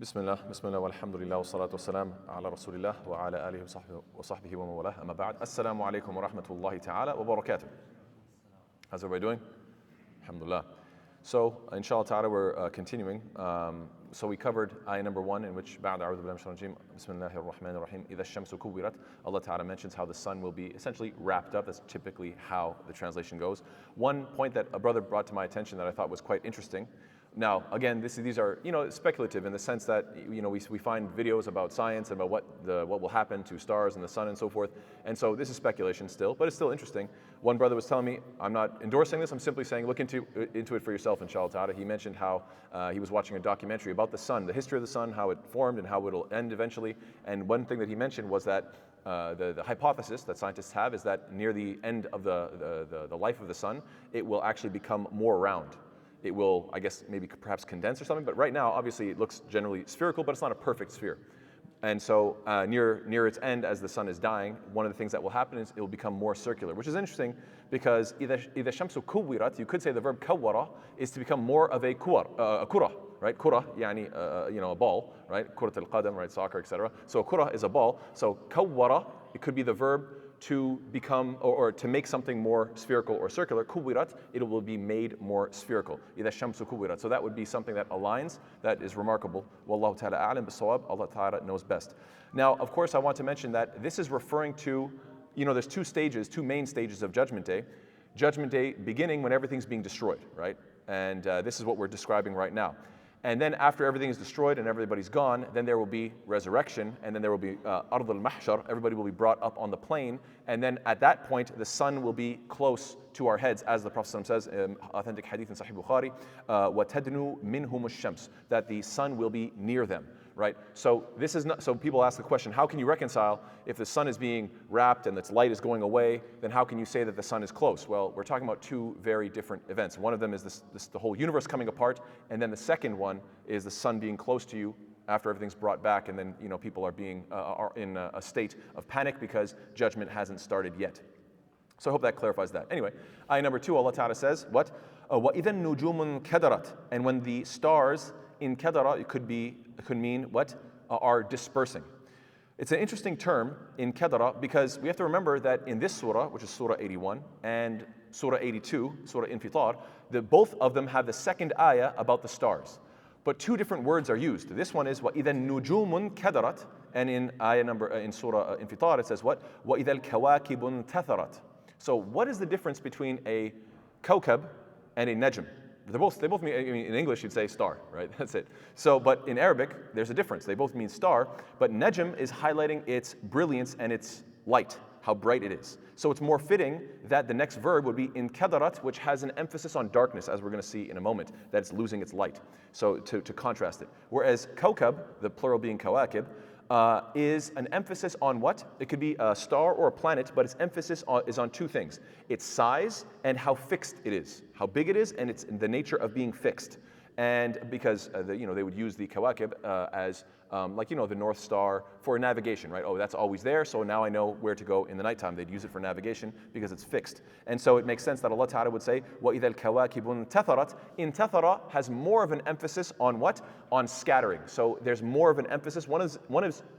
Bismillah, walhamdulillah, wa salatu wa salam ala rasulillah wa ala alihi wa sahbihi wa mawalah, amma ba'd. Assalamu alaikum wa rahmatullahi ta'ala wa barakatuh. How's everybody doing? Alhamdulillah. So, inshallah ta'ala, we're continuing. So we covered ayah number 1, in which ba'da a'udhu billahi minash shaitanir rajim, bismillahir rahmanir rahim, idha ash-shamsu kuwirat. Allah ta'ala mentions how the sun will be essentially wrapped up. That's typically how the translation goes. One point that a brother brought to my attention that I thought was quite interesting. Now, again, these are, speculative in the sense that, we find videos about science and about what will happen to stars and the sun and so forth. And so this is speculation still, but it's still interesting. One brother was telling me, I'm not endorsing this, I'm simply saying look into it for yourself, inshallah ta'ala. He mentioned how he was watching a documentary about the sun, the history of the sun, how it formed and how it'll end eventually. And one thing that he mentioned was that the hypothesis that scientists have is that near the end of the life of the sun, it will actually become more round. It will, I guess, maybe perhaps condense or something, but right now, obviously, it looks generally spherical, but it's not a perfect sphere. And so near its end, as the sun is dying, one of the things that will happen is it will become more circular, which is interesting because إِذَا الشَّمْسُ كُوِّرَتْ, you could say the verb كَوَّرَ is to become more of a kura, right? Kura, yani, a ball, right? Kurat al-qadam, right? Soccer, etc. So kura is a ball. So kawwara, it could be the verb to become, or to make something more spherical or circular. Kuwirat, it will be made more spherical. إِذَا الشَّمْسُ كُوِّرَتْ. So that would be something that aligns, that is remarkable. Wallahu ta'ala a'lam bis-sawab, Allah ta'ala knows best. Now, of course, I want to mention that this is referring to, there's two main stages of Judgment Day. Judgment Day beginning when everything's being destroyed, right? And this is what we're describing right now. And then after everything is destroyed and everybody's gone, then there will be resurrection, and then there will be Ard al-Mahshar, everybody will be brought up on the plain, and then at that point the sun will be close to our heads, as the Prophet says, authentic hadith in Sahih Bukhari, وَتَدْنُو مِنْهُمُ الشَّمْسُ, that the sun will be near them. Right? So this is not, so people ask the question, how can you reconcile if the sun is being wrapped and its light is going away, then how can you say that the sun is close? Well, we're talking about two very different events. One of them is the whole universe coming apart, and then the second one is the sun being close to you after everything's brought back, and then people are in a state of panic because judgment hasn't started yet. So I hope that clarifies that. Anyway, ayah number 2, Allah Ta'ala says, what? وَإِذَا النُّجُومُ انْكَدَرَتْ. And when the stars in kadara, it could mean what? Are dispersing. It's an interesting term in kadara because we have to remember that in this surah, which is surah 81, and surah 82, surah Infitar, both of them have the second ayah about the stars. But two different words are used. This one is وَإِذَا النُّجُومُ انْكَدَرَتْ, and in ayah number in surah Infitar it says what? وَإِذَا الْكَوَاكِبُ انْتَثَرَتْ. So what is the difference between a kawkab and a najm? They both mean, in English you'd say star, right? That's it. So, but in Arabic, there's a difference. They both mean star, but najm is highlighting its brilliance and its light, how bright it is. So it's more fitting that the next verb would be in kadarat, which has an emphasis on darkness, as we're going to see in a moment, that it's losing its light. So to contrast it. Whereas kawkab, the plural being kawakib, is an emphasis on what? It could be a star or a planet, but its emphasis is on two things. Its size and how fixed it is. How big it is, and it's the nature of being fixed. And because they would use the kawakib as the North Star for navigation, right? Oh, that's always there, so now I know where to go in the nighttime. They'd use it for navigation because it's fixed. And so it makes sense that Allah Ta'ala would say, وَإِذَا الْكَوَاكِبُ انْتَثَرَتْ. Intathara has more of an emphasis on what? On scattering. So there's more of an emphasis. One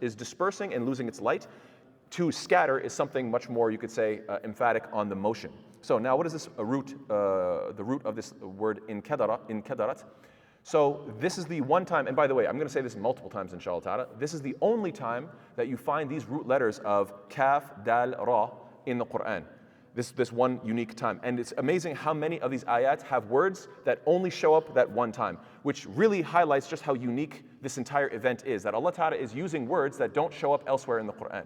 is dispersing and losing its light. To scatter is something much more, you could say, emphatic on the motion. So now what is this root, the root of this word in kadarat? So this is the one time, and by the way, I'm going to say this multiple times inshallah ta'ala, this is the only time that you find these root letters of kaf, dal, ra in the Quran. This one unique time. And it's amazing how many of these ayat have words that only show up that one time, which really highlights just how unique this entire event is, that Allah Ta'ala is using words that don't show up elsewhere in the Quran.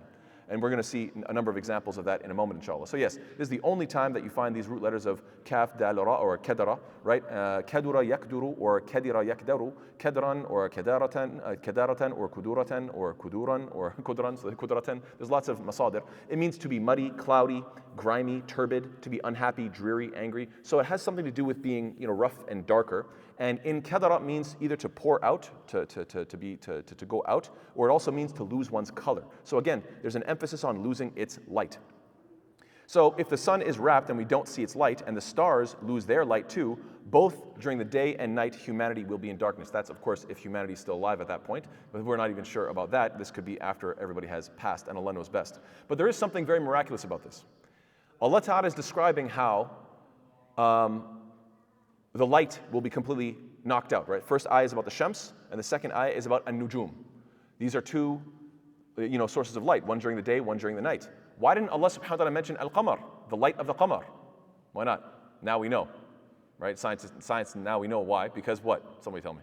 And we're going to see a number of examples of that in a moment, inshallah. So yes, this is the only time that you find these root letters of kaf, dal, ra, or kedara, right? Kadura yakduru, or kadira yakdaru, kedran, or kedaratan, or kuduratan, or kuduran, or kudran, so kudratan. There's lots of masadir. It means to be muddy, cloudy, grimy, turbid, to be unhappy, dreary, angry. So it has something to do with being, rough and darker. And in kadara means either to pour out, to go out, or it also means to lose one's color. So again, there's an emphasis on losing its light. So if the sun is wrapped and we don't see its light, and the stars lose their light too, both during the day and night, humanity will be in darkness. That's, of course, if humanity is still alive at that point, but we're not even sure about that. This could be after everybody has passed, and Allah knows best. But there is something very miraculous about this. Allah Ta'ala is describing how the light will be completely knocked out, right? First ayah is about the shams, and the second ayah is about an-nujum. These are two sources of light, one during the day, one during the night. Why didn't Allah subhanahu wa ta'ala mention al-qamar, the light of the qamar? Why not? Now we know, right? Science, now we know why. Because what? Somebody tell me.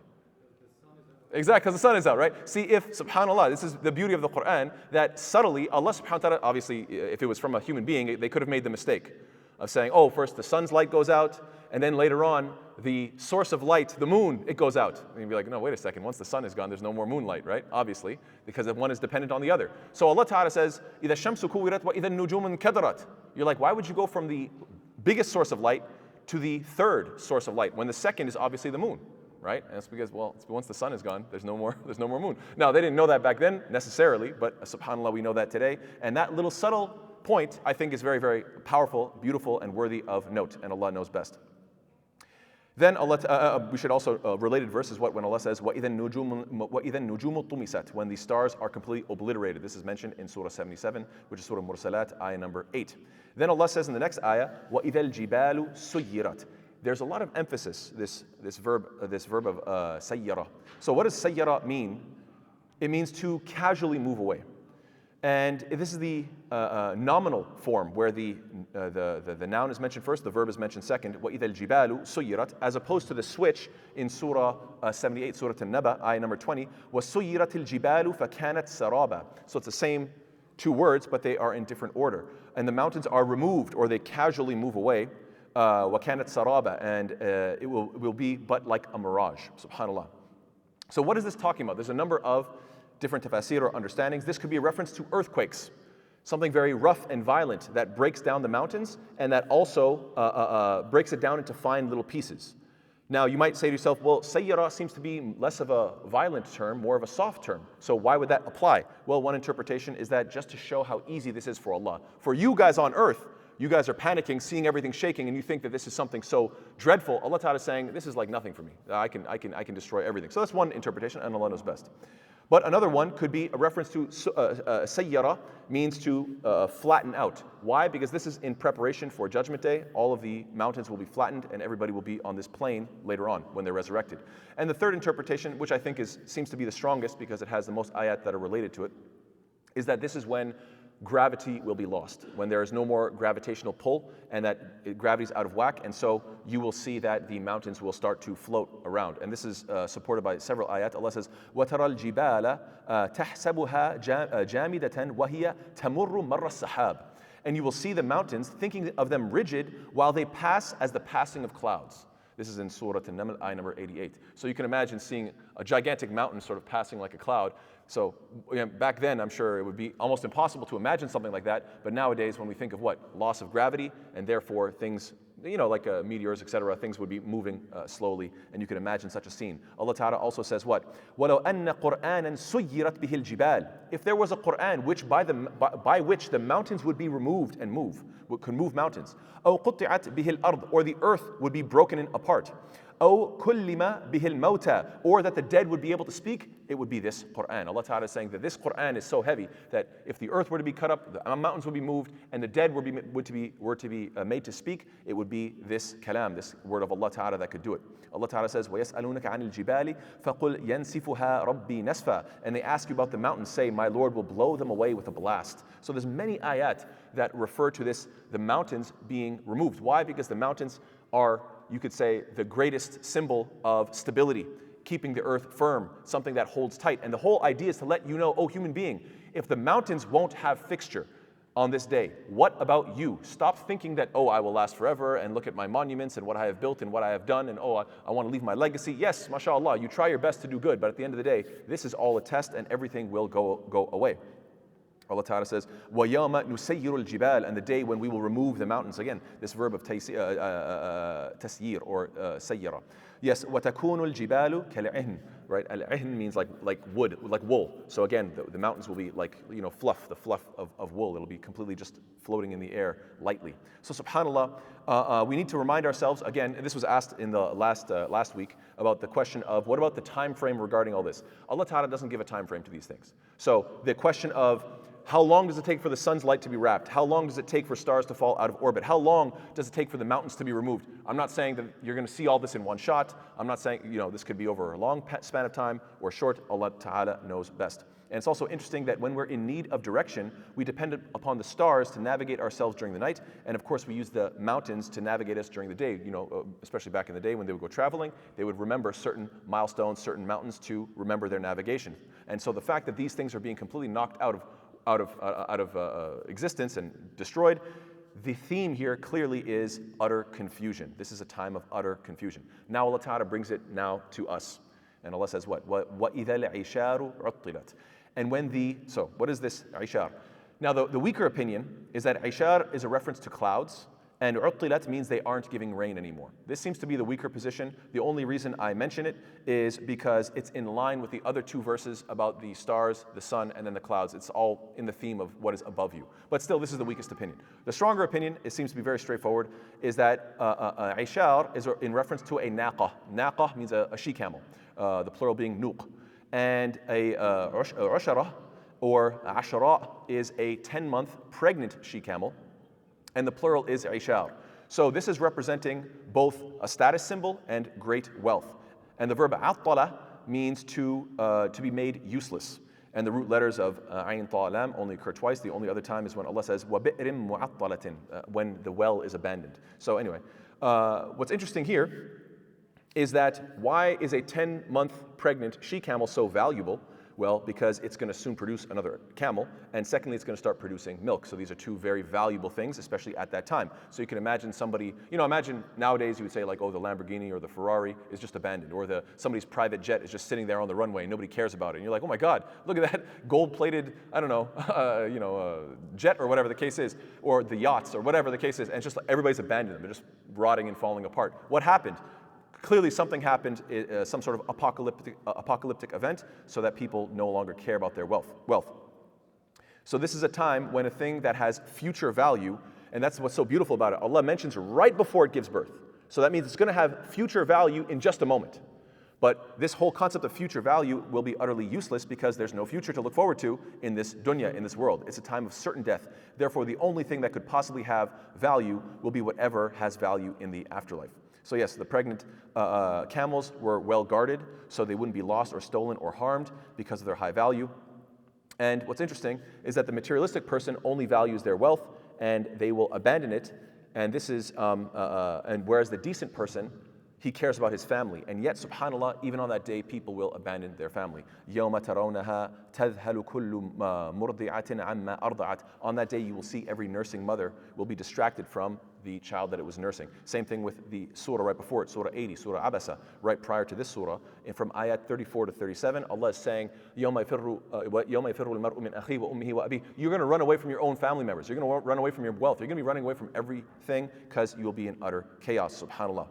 Exactly, because the sun is out, right? See, if, subhanAllah, this is the beauty of the Quran, that subtly, Allah subhanahu wa ta'ala, obviously, if it was from a human being, they could have made the mistake of saying, oh, first the sun's light goes out, and then later on, the source of light, the moon, it goes out. And you'd be like, no, wait a second, once the sun is gone, there's no more moonlight, right? Obviously, because one is dependent on the other. So Allah Ta'ala says, إِذَا الشَّمْسُ كُوِّرَتْ وَإِذَا النُّجُومُ انْكَدَرَتْ. You're like, why would you go from the biggest source of light to the third source of light, when the second is obviously the moon? Right? And it's because, well, once the sun is gone, there's no more moon. Now, they didn't know that back then necessarily, but subhanAllah, we know that today. And that little subtle point, I think, is very, very powerful, beautiful, and worthy of note, and Allah knows best. Then Allah, we should also, related verse is when Allah says, وَإِذَا النُّجُومُ طُمِسَتْ, when the stars are completely obliterated. This is mentioned in Surah 77, which is Surah Mursalat, ayah number 8. Then Allah says in the next ayah, وَإِذَا الْجِبَالُ سُيِّرَتْ. There's a lot of emphasis, this verb of sayyara. So what does sayyara mean? It means to casually move away. And this is the nominal form, where the noun is mentioned first, the verb is mentioned second, وَإِذَا الْجِبَالُ سُيِّرَتْ, as opposed to the switch in Surah 78, Surah An-Naba, ayah number 20, وَسُيِّرَتِ الْجِبَالُ فَكَانَتْ سَرَابًا. So it's the same two words, but they are in different order. And the mountains are removed, or they casually move away, وَكَانَتْ سَرَابًا, and it will be but like a mirage, subhanAllah. So what is this talking about? There's a number of different tafsir or understandings. This could be a reference to earthquakes, something very rough and violent that breaks down the mountains, and that also breaks it down into fine little pieces. Now you might say to yourself, well, sayyara seems to be less of a violent term, more of a soft term. So why would that apply? Well, one interpretation is that just to show how easy this is for Allah. For you guys on earth, you guys are panicking, seeing everything shaking, and you think that this is something so dreadful. Allah Ta'ala is saying, this is like nothing for me. I can destroy everything. So that's one interpretation, and Allah knows best. But another one could be a reference to sayyara, means to flatten out. Why? Because this is in preparation for Judgment Day. All of the mountains will be flattened, and everybody will be on this plane later on when they're resurrected. And the third interpretation, which I think seems to be the strongest because it has the most ayat that are related to it, is that this is when gravity will be lost, when there is no more gravitational pull, and that gravity is out of whack, and so you will see that the mountains will start to float around. And this is supported by several ayat. Allah says, وَتَرَى الْجِبَالَ تَحْسَبُهَا جَامِدَةً وَهِيَ تَمُرُّ مَرَّ السَّحَابِ. And you will see the mountains, thinking of them rigid, while they pass as the passing of clouds. This is in Surah An-Naml, ayah number 88. So you can imagine seeing a gigantic mountain sort of passing like a cloud. So back then, I'm sure it would be almost impossible to imagine something like that. But nowadays, when we think of what? Loss of gravity, and therefore things, like meteors, etc., things would be moving slowly, and you can imagine such a scene. Allah Ta'ala also says what? وَلَوْ أَنَّ قُرْآنًا سُيِّرَتْ بِهِ الْجِبَالِ. If there was a Qur'an by which the mountains would be removed and could move mountains. أَوْ قُطِّعَتْ بِهِ الْأَرْضِ. Or the earth would be broken apart. أو كلم به الموتى, or that the dead would be able to speak, it would be this Qur'an. Allah Ta'ala is saying that this Qur'an is so heavy that if the earth were to be cut up, the mountains would be moved, and the dead were to be made to speak, it would be this kalam, this word of Allah Ta'ala that could do it. Allah Ta'ala says, وَيَسْأَلُونَكَ عَنِ الْجِبَالِ فَقُلْ يَنْسِفُهَا رَبِّي نَسْفًا. And they ask you about the mountains, say, my Lord will blow them away with a blast. So there's many ayat that refer to this, the mountains being removed. Why? Because the mountains are, you could say, the greatest symbol of stability, keeping the earth firm, something that holds tight. And the whole idea is to let you know, oh human being, if the mountains won't have fixture on this day, what about you? Stop thinking that, oh, I will last forever, and look at my monuments and what I have built and what I have done, and oh, I want to leave my legacy. Yes, mashallah, you try your best to do good, but at the end of the day, this is all a test, and everything will go away. Allah Ta'ala says, وَيَوْمَ نُسَيِّرُ الْجِبَالِ, and the day when we will remove the mountains. Again, this verb of tasyir or sayyara. Yes, وَتَكُونُ الْجِبَالُ كَالْعِهْنِ. Right, al-ihn means like wood, like wool. So again, the mountains will be like, fluff, the fluff of wool. It'll be completely just floating in the air lightly. So subhanAllah, we need to remind ourselves, again, and this was asked in the last week, about the question of what about the time frame regarding all this? Allah Ta'ala doesn't give a time frame to these things. So the question of how long does it take for the sun's light to be wrapped? How long does it take for stars to fall out of orbit? How long does it take for the mountains to be removed? I'm not saying that you're going to see all this in one shot. I'm not saying, this could be over a long span of time or short. Allah Ta'ala knows best. And it's also interesting that when we're in need of direction, we depend upon the stars to navigate ourselves during the night. And of course, we use the mountains to navigate us during the day. Especially back in the day when they would go traveling, they would remember certain milestones, certain mountains to remember their navigation. And so the fact that these things are being completely knocked out of existence and destroyed, the theme here clearly is utter confusion. This is a time of utter confusion. Now Allah Ta'ala brings it now to us. And Allah says what? وَإِذَا الْعِشَارُ عُطِّلَتْ. And so what is this ishar? Now the weaker opinion is that ishar is a reference to clouds, and uttilat means they aren't giving rain anymore. This seems to be the weaker position. The only reason I mention it is because it's in line with the other two verses about the stars, the sun, and then the clouds. It's all in the theme of what is above you. But still, this is the weakest opinion. The stronger opinion, it seems to be very straightforward, is that ishar is in reference to a naqah. Naqah means a she-camel, the plural being nuq. And a ushara or ashara is a 10-month pregnant she-camel. And the plural is ishar. So this is representing both a status symbol and great wealth. And the verb attala means to be made useless. And the root letters of ayn ta lam only occur twice. The only other time is when Allah says وَبِئْرٍ مُعَطَّلَةٍ, when the well is abandoned. So anyway, what's interesting here is that why is a 10-month pregnant she-camel so valuable? Well, because it's going to soon produce another camel, and secondly, it's going to start producing milk. So these are two very valuable things, especially at that time. So you can imagine somebody, imagine nowadays you would say like, oh, the Lamborghini or the Ferrari is just abandoned, or somebody's private jet is just sitting there on the runway and nobody cares about it. And you're like, oh my God, look at that gold-plated, I don't know, jet or whatever the case is, or the yachts or whatever the case is, and it's just like everybody's abandoned them. They're just rotting and falling apart. What happened? Clearly something happened, some sort of apocalyptic event, so that people no longer care about their wealth. So this is a time when a thing that has future value, and that's what's so beautiful about it, Allah mentions right before it gives birth. So that means it's going to have future value in just a moment. But this whole concept of future value will be utterly useless because there's no future to look forward to in this dunya, in this world. It's a time of certain death. Therefore, the only thing that could possibly have value will be whatever has value in the afterlife. So yes, the pregnant camels were well guarded, so they wouldn't be lost or stolen or harmed because of their high value. And what's interesting is that the materialistic person only values their wealth, and they will abandon it. And this is, and whereas the decent person, he cares about his family. And yet, subhanAllah, even on that day, people will abandon their family. يَوْمَ تَرَوْنَهَا تَذْهَلُ كُلُّ مُرْضِعَةٍ عَمَّا أَرْضَعَتْ. On that day, you will see every nursing mother will be distracted from the child that it was nursing. Same thing with the surah right before it, surah 80, surah Abasa, right prior to this surah. And from ayat 34 to 37, Allah is saying, يَوْمَ يَفِرُّ الْمَرْءُ مِنْ أَخِيهِ وَأُمِّهِ وَأَبِيهِ. You're going to run away from your own family members. You're going to run away from your wealth. You're going to be running away from everything because you will be in utter chaos, subhanAllah.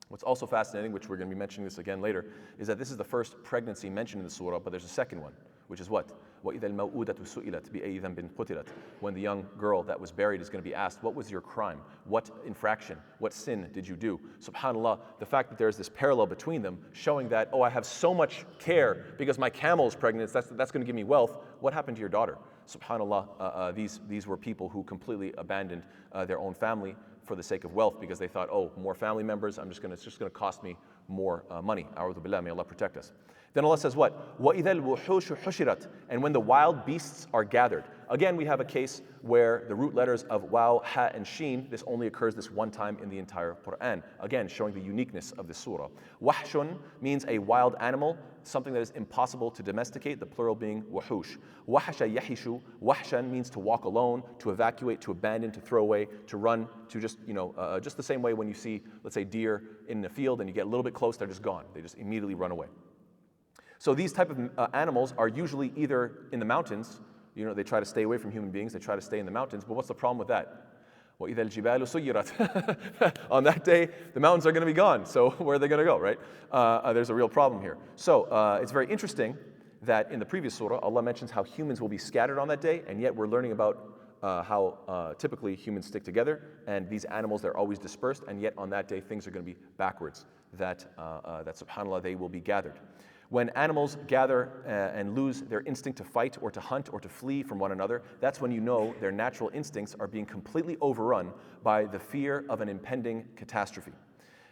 What's also fascinating, which we're going to be mentioning this again later, is that this is the first pregnancy mentioned in the surah, but there's a second one, which is what? وَإِذَا الْمَوْءُودَةُ سُئِلَتْ بِأَيِّ ذَنبٍ قُتِلَتْ. When the young girl that was buried is going to be asked, what was your crime? What infraction? What sin did you do? SubhanAllah, the fact that there's this parallel between them, showing that, oh, I have so much care because my camel is pregnant, that's going to give me wealth. What happened to your daughter? SubhanAllah, these were people who completely abandoned their own family for the sake of wealth because they thought, oh, more family members, it's just going to cost me more money. A'udhu billah, may Allah protect us. Then Allah says what? وَإِذَا الْوُحُوشُ حُشِرَتْ. And when the wild beasts are gathered. Again, we have a case where the root letters of waw, ha, and sheen, this only occurs this one time in the entire Quran. Again, showing the uniqueness of the surah. Wahshun means a wild animal, something that is impossible to domesticate, the plural being wahush. Wahasha yahishu, wahshan means to walk alone, to evacuate, to abandon, to throw away, to run, to just, just the same way when you see, let's say, deer in a field and you get a little bit close, they're just gone. They just immediately run away. So these type of animals are usually either in the mountains, they try to stay away from human beings, they try to stay in the mountains, but what's the problem with that? وَإِذَا الْجِبَالُ سُيِّرَتْ. On that day, the mountains are going to be gone. So where are they going to go, right? There's a real problem here. So it's very interesting that in the previous surah, Allah mentions how humans will be scattered on that day, and yet we're learning about how typically humans stick together, and these animals, they're always dispersed, and yet on that day, things are going to be backwards, that subhanAllah, they will be gathered. When animals gather and lose their instinct to fight or to hunt or to flee from one another, that's when you know their natural instincts are being completely overrun by the fear of an impending catastrophe.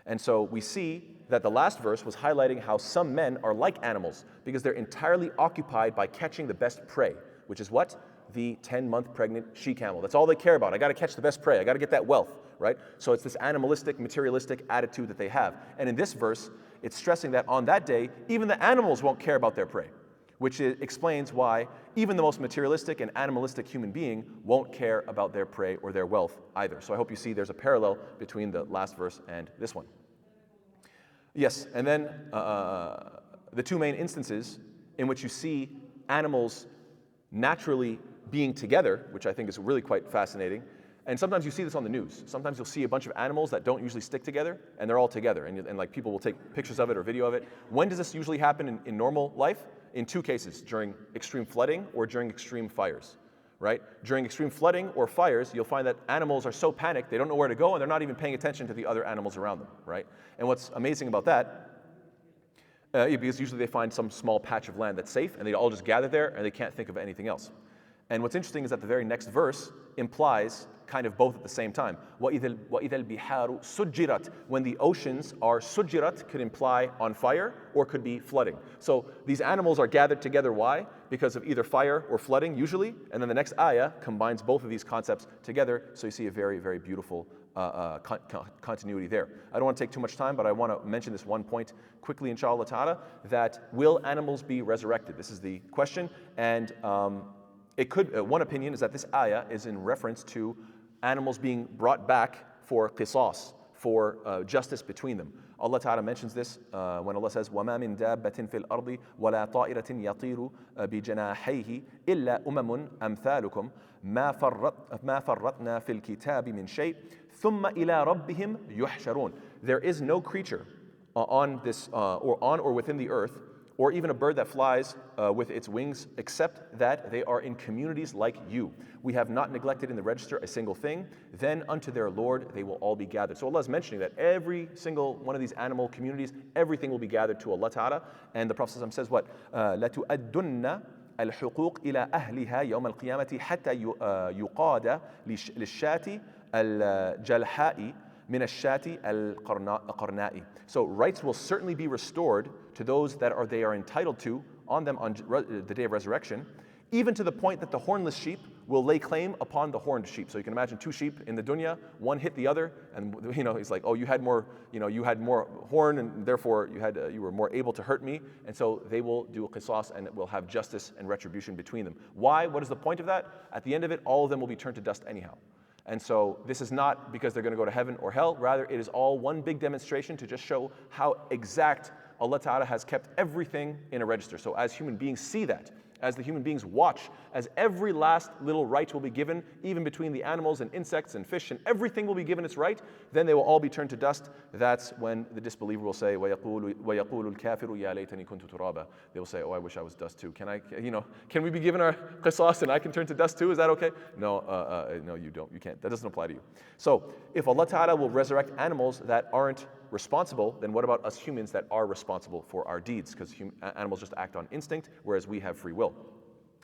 And so we see that the last verse was highlighting how some men are like animals because they're entirely occupied by catching the best prey, which is what? The 10-month pregnant she-camel. That's all they care about. I got to catch the best prey. I got to get that wealth, right? So it's this animalistic, materialistic attitude that they have. And in this verse, it's stressing that on that day, even the animals won't care about their prey, which explains why even the most materialistic and animalistic human being won't care about their prey or their wealth either. So I hope you see there's a parallel between the last verse and this one. Yes, and then the two main instances in which you see animals naturally being together, which I think is really quite fascinating. And sometimes you see this on the news. Sometimes you'll see a bunch of animals that don't usually stick together, and they're all together, and like people will take pictures of it or video of it. When does this usually happen in normal life? In two cases, during extreme flooding or during extreme fires, right? During extreme flooding or fires, you'll find that animals are so panicked, they don't know where to go, and they're not even paying attention to the other animals around them, right? And what's amazing about that, because usually they find some small patch of land that's safe, and they all just gather there, and they can't think of anything else. And what's interesting is that the very next verse implies kind of both at the same time. وَإِذَا الْبِحَارُ سُجِّرَتْ. When the oceans are sujjirat, could imply on fire or could be flooding. So these animals are gathered together. Why? Because of either fire or flooding usually. And then the next ayah combines both of these concepts together. So you see a very, very beautiful continuity there. I don't want to take too much time, but I want to mention this one point quickly, inshallah ta'ala, that will animals be resurrected? This is the question. And it could, one opinion is that this ayah is in reference to animals being brought back for qisas, for justice between them. Allah Ta'ala mentions this when Allah says, وَمَا مِن دَابَّةٍ فِي الْأَرْضِ وَلَا طَائِرَةٍ يَطِيرُ بِجَنَاحَيْهِ إِلَّا أُمَمٌ أَمْثَالُكُمْ مَا فَرَّطْنَا فِي الْكِتَابِ مِنْ شَيْءٍ ثُمَّ إِلَىٰ رَبِّهِمْ يُحْشَرُونَ. There is no creature on this, or within the earth, or even a bird that flies with its wings, except that they are in communities like you. We have not neglected in the register a single thing. Then unto their Lord they will all be gathered. So Allah is mentioning that every single one of these animal communities, everything will be gathered to Allah Ta'ala. And the Prophet says what? لَتُؤَدُّنَّ الْحُقُوقِ إِلَىٰ أَهْلِهَا يَوْمَ الْقِيَامَةِ حَتَّى يُقَادَ لِلشَّاةِ الْجَلْحَاءِ min ash-shati al-qarna'i. So rights will certainly be restored to those that they are entitled to on them on the day of resurrection, even to the point that the hornless sheep will lay claim upon the horned sheep. So you can imagine two sheep in the dunya, one hit the other, and he's like, oh, you had more horn, and therefore you were more able to hurt me, and so they will do a qisas and will have justice and retribution between them. Why? What is the point of that? At the end of it, all of them will be turned to dust anyhow. And so this is not because they're going to go to heaven or hell. Rather, it is all one big demonstration to just show how exact Allah Ta'ala has kept everything in a register. So as human beings see that, as the human beings watch, as every last little right will be given, even between the animals and insects and fish, and everything will be given its right, then they will all be turned to dust. That's when the disbeliever will say, وَيَقُولُ الْكَافِرُ يَا لَيْتَنِي كُنْتُ تُرَابًا. They will say, oh, I wish I was dust too. Can we be given our qisas and I can turn to dust too? Is that okay? No, you don't. You can't. That doesn't apply to you. So if Allah Ta'ala will resurrect animals that aren't responsible, then what about us humans that are responsible for our deeds? Because animals just act on instinct, whereas we have free will.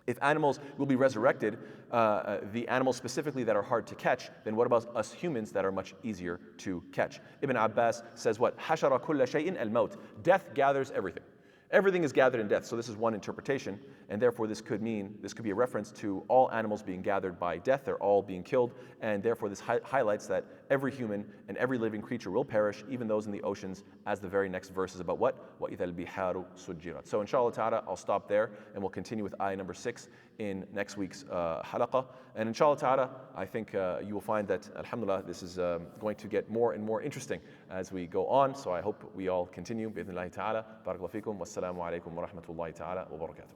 If animals will be resurrected, the animals specifically that are hard to catch, then what about us humans that are much easier to catch? Ibn Abbas says what? حَشَرَ كُلَّ شَيْءٍ الْمَوْتِ. Death gathers everything. Everything is gathered in death. So this is one interpretation, and therefore this could be a reference to all animals being gathered by death. They're all being killed, and therefore this highlights that every human and every living creature will perish, even those in the oceans, as the very next verse is about what? وَإِذَا الْبِحَارُ سُجِّرَتْ. So inshallah ta'ala, I'll stop there, and we'll continue with ayah number 6 in next week's halaqah. And inshallah ta'ala, I think you will find that, alhamdulillah, this is going to get more and more interesting as we go on. So I hope we all continue. Bi-idhnillahi ta'ala. Barakallahu feekum. Wassalamu alaikum wa rahmatullahi ta'ala wa barakatuh.